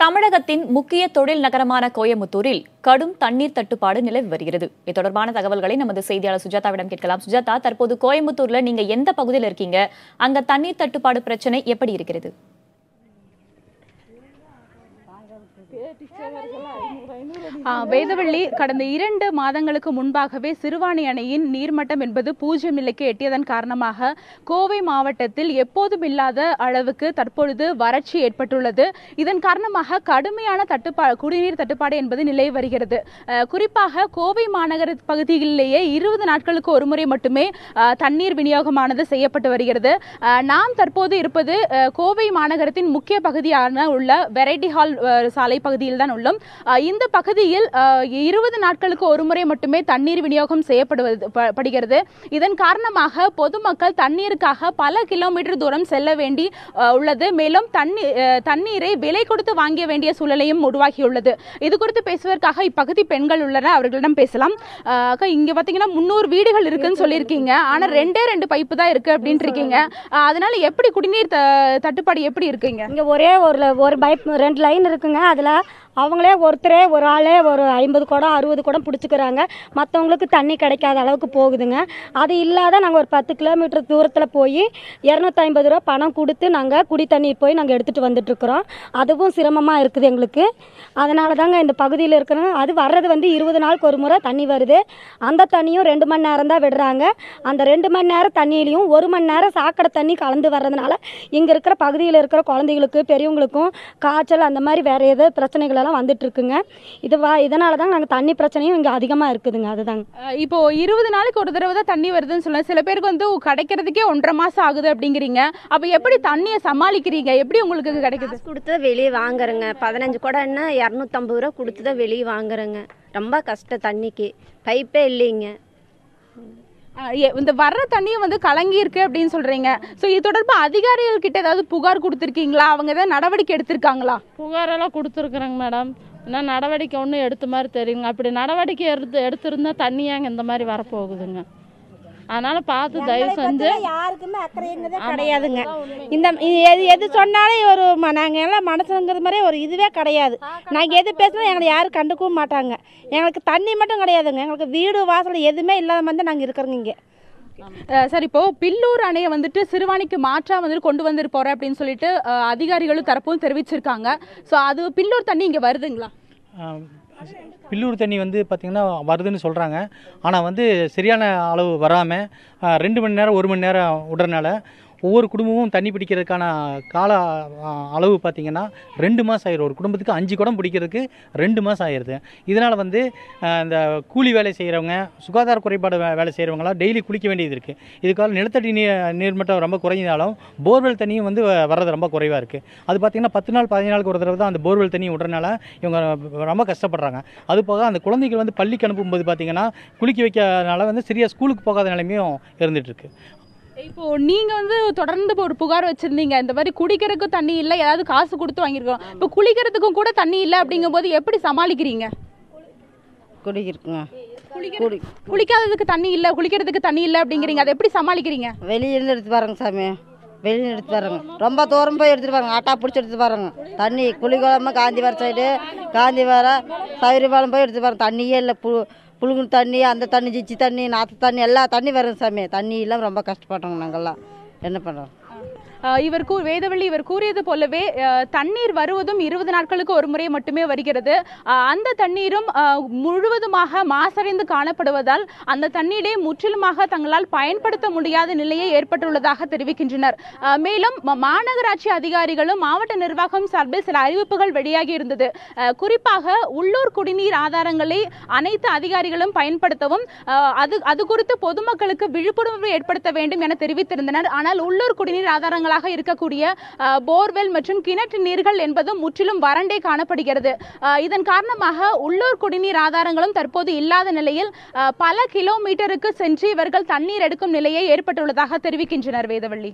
தமிழகத்தின் முக்கிய தொழில் நகரமான கோயமுத்தூரில் கடும் தண்ணீர் தட்டுப்பாடு நிலவி வருகிறது. இது தொடர்பான தகவல்களை நமது செய்தியாளர் சுஜாதாவிடம் கேட்கலாம். சுஜாதா, தற்போது கோயமுத்தூர்ல நீங்க எந்த பகுதியில் இருக்கீங்க? அங்க தண்ணீர் தட்டுப்பாடு பிரச்சனை எப்படி இருக்கிறது? வேதவள்ளி, கடந்த 2 மாதங்களுக்கு முன்பாகவே சிறுவாணி அணையின் நீர்மட்டம் என்பது 0 நிலைக்கு எட்டியதன் காரணமாக கோவை மாவட்டத்தில் எப்போதும் இல்லாத அளவுக்கு தற்பொழுது வறட்சி ஏற்பட்டுள்ளது. இதன் காரணமாக கடுமையான குடிநீர் தட்டுப்பாடு என்பது நிலவி வருகிறது. குறிப்பாக கோவை மாநகர பகுதிகளிலேயே 20 நாட்களுக்கு ஒரு முறை மட்டுமே தண்ணீர் விநியோகமானது செய்யப்பட்டு வருகிறது. நாம் தற்போது இருப்பது கோவை மாநகரத்தின் முக்கிய பகுதியான உள்ள வெரைட்டி ஹால் சாலை பகுதியில் தான் உள்ளோம். இந்த பகுதியில் 20 நாட்களுக்கு ஒரு முறை மட்டுமே தண்ணீர் விநியோகம் செய்யப்படுகிறது. இதன் காரணமாக பொதுமக்கள் தண்ணீருக்காக பல கிலோமீட்டர் தூரம் செல்ல வேண்டி உள்ளது. மேலும் தண்ணீரை விலை கொடுத்து வாங்க வேண்டிய சூழலையும் உருவாகியுள்ளது. இது குறித்து பேசுவதற்காக இப்பகுதி பெண்கள் உள்ளனர், அவர்களிடம் பேசலாம். இங்க பாத்தீங்கன்னா 300 வீடுகள் இருக்குன்னு சொல்லியிருக்கீங்க. ஆனா 2 பைப்பு தான் இருக்கு அப்படின்ட்டு இருக்கீங்க. அதனால எப்படி குடிநீர் தட்டுப்பாடு எப்படி இருக்குங்க? இங்க ஒரே ஒரு பைப் 2 லைன் இருக்குங்க. அதுல அவங்களே ஒருத்தரே ஒரு ஆளே ஒரு 50 குடம் 60 குடம் பிடிச்சிக்கிறாங்க. மற்றவங்களுக்கு தண்ணி கிடைக்காத அளவுக்கு போகுதுங்க. அது இல்லாத நாங்கள் ஒரு 10 கிலோமீட்டர் தூரத்தில் போய் 250 ரூபா பணம் கொடுத்து நாங்கள் குடி தண்ணீர் போய் நாங்கள் எடுத்துகிட்டு வந்துட்டுருக்குறோம். அதுவும் சிரமமாக இருக்குது எங்களுக்கு. அதனால தாங்க இந்த பகுதியில் இருக்கிறோம். அது வர்றது 20 நாளுக்கு ஒரு முறை தண்ணி வருது. அந்த தண்ணியும் 2 மணி நேரம் தான் விடுறாங்க. அந்த 2 மணி நேரம் தண்ணியிலையும் 1 மணி நேரம் சாக்கடை தண்ணி கலந்து வர்றதுனால இங்கே இருக்கிற பகுதியில் இருக்கிற குழந்தைகளுக்கு பெரியவங்களுக்கும் காய்ச்சல் அந்த மாதிரி வேறு ஏதோ பிரச்சனைகள் வந்துட்டு இருக்குங்க. இதனால தான் நாங்கள் தண்ணி பிரச்சனையும் இங்கே அதிகமாக இருக்குதுங்க. அதுதாங்க இப்போ 20 நாளைக்கு ஒரு தடவை தான் தண்ணி வருதுன்னு சொல்ல, சில பேருக்கு கிடைக்கிறதுக்கே 1.5 மாசம் ஆகுது அப்படிங்கிறீங்க. அப்போ எப்படி தண்ணியை சமாளிக்கிறீங்க? எப்படி உங்களுக்கு கிடைக்குது? கொடுத்து வெளியே வாங்குறேங்க. 15 குடம்னா 250 ரூபா கொடுத்து தான் வெளியே வாங்குறேங்க. ரொம்ப கஷ்டம் தண்ணிக்கு. பைப்பே இல்லைங்க. இந்த வர்ற தண்ணியும் கலங்கி இருக்கு அப்படின்னு சொல்றீங்க. ஸோ இது தொடர்பாக அதிகாரிகள் கிட்ட ஏதாவது புகார் கொடுத்துருக்கீங்களா? அவங்க ஏதாவது நடவடிக்கை எடுத்திருக்காங்களா? புகாரெல்லாம் கொடுத்துருக்குறேங்க மேடம். ஆனால் நடவடிக்கை ஒன்றும் எடுத்த மாதிரி தெரியுங்க. அப்படி நடவடிக்கை எடுத்திருந்தா தண்ணியாங்க இந்த மாதிரி வரப்போகுதுங்க. அதனால பார்த்து தயவு செஞ்சு. யாருக்குமே அக்கறைங்கிறதே கிடையாதுங்க. இந்த எது சொன்னாலும் ஒரு நாங்கள் எல்லாம் மனசுங்கிறது மாதிரி ஒரு இதுவே கிடையாது. நாங்கள் எது பேசினா எங்களை யாரும் கண்டுக்கவும் மாட்டாங்க. எங்களுக்கு தண்ணி மட்டும் கிடையாதுங்க, எங்களுக்கு வீடு வாசல் எதுவுமே இல்லாத மாதிரி நாங்கள் இருக்கிறோங்க இங்கே. சார், இப்போ பில்லூர் அணையை சிறுவாணிக்கு மாற்றா கொண்டு வந்து போறேன் அப்படின்னு சொல்லிட்டு அதிகாரிகளும் தரப்பும் தெரிவிச்சிருக்காங்க. ஸோ அது பில்லூர் தண்ணி இங்கே வருதுங்களா? பில்லூர் தண்ணி பார்த்திங்கன்னா வருதுன்னு சொல்கிறாங்க. ஆனால் சரியான அளவு வராமல் 2 மணி நேரம் 1 மணி நேரம் விடுறதுனால ஒவ்வொரு குடும்பமும் தண்ணி பிடிக்கிறதுக்கான கால அளவு பார்த்திங்கன்னா 2 மாதம் ஆயிரும். ஒரு குடும்பத்துக்கு 5 குடம் பிடிக்கிறதுக்கு 2 மாதம் ஆயிடுது. இதனால் இந்த கூலி வேலை செய்கிறவங்க, சுகாதார குறைபாடு வேலை செய்கிறவங்களாம் டெய்லி குளிக்க வேண்டியது இருக்குது. இதுக்காக நிலத்தடி நீர்மட்டம் ரொம்ப குறைஞ்சாலும் போர்வெல் தண்ணியும் வர்றது ரொம்ப குறைவாக இருக்குது. அது பார்த்திங்கன்னா 10 நாள் 15 நாளுக்கு ஒரு தடவை தான் அந்த போர்வெல் தண்ணி விடுறதுனால இவங்க ரொம்ப கஷ்டப்படுறாங்க. அது போக அந்த குழந்தைகள் பள்ளிக்கு அனுப்பும்போது பார்த்திங்கன்னா குளிக்க வைக்கிறதுனால சரியாக ஸ்கூலுக்கு போகாத நிலைமையும் இருந்துகிட்ருக்கு. இப்போ நீங்க தொடர்ந்து ஒரு புகார் வச்சிருந்தீங்க, இந்த மாதிரி குடிக்கிறதுக்கும் தண்ணி இல்லை, ஏதாவது காசு கொடுத்து வாங்கியிருக்கோம். இப்போ குளிக்கிறதுக்கும் கூட தண்ணி இல்லை அப்படிங்கும்போது எப்படி சமாளிக்கிறீங்க? குளிக்காததுக்கு தண்ணி இல்லை, குளிக்கிறதுக்கு தண்ணி இல்லை அப்படிங்கிறீங்க, அதை எப்படி சமாளிக்கிறீங்க? வெளியிருந்து எடுத்து பாருங்க சாமி, வெளியில் எடுத்து பாருங்க. ரொம்ப தூரம் போய் எடுத்துட்டு பாருங்க, ஆட்டா பிடிச்சி எடுத்து பாருங்க. தண்ணி குளிக்குளமா காந்திவாரம் சைடு, காந்திவாரம் சௌரியபாலம் போய் எடுத்து பாருங்க. தண்ணியே இல்லை. புழுங்கு தண்ணி, அந்த தண்ணி, ஜிச்சி தண்ணி, நாற்று தண்ணி, எல்லா தண்ணி வரும் சாமி. தண்ணி எல்லாம் ரொம்ப கஷ்டப்படுறோங்க நாங்கள்லாம். என்ன பண்ணுறோம்? வேதவள்ளி இவர் கூறியது போலவே தண்ணீர் வருவதும் 20 நாட்களுக்கு ஒரு முறை மட்டுமே வருகிறது. அந்த தண்ணீரும் முழுவதுமாக மாசடைந்து காணப்படுவதால் அந்த தண்ணீரை முற்றிலுமாக தங்களால் பயன்படுத்த முடியாத நிலையே ஏற்பட்டுள்ளதாக தெரிவிக்கின்றனர். மேலும் மாநகராட்சி அதிகாரிகளும் மாவட்ட நிர்வாகம் சார்பில் சில அறிவிப்புகள் வெளியாகி இருந்தது. குறிப்பாக உள்ளூர் குடிநீர் ஆதாரங்களை அனைத்து அதிகாரிகளும் பயன்படுத்தவும் அது குறித்து பொதுமக்களுக்கு விழிப்புணர்வு ஏற்படுத்த வேண்டும் என தெரிவித்திருந்தனர். ஆனால் உள்ளூர் குடிநீர் ஆதாரங்கள் இருக்கக்கூடிய போர்வெல் மற்றும் கிணற்று நீர்கள் என்பது முற்றிலும் வறண்டே காணப்படுகிறது. இதன் காரணமாக உள்ளூர் குடிநீர் ஆதாரங்களும் தற்போது இல்லாத நிலையில் பல கிலோமீட்டருக்கு சென்று இவர்கள் தண்ணீர் எடுக்கும் நிலையை ஏற்பட்டுள்ளதாக தெரிவிக்கின்றனர். வேதவள்ளி.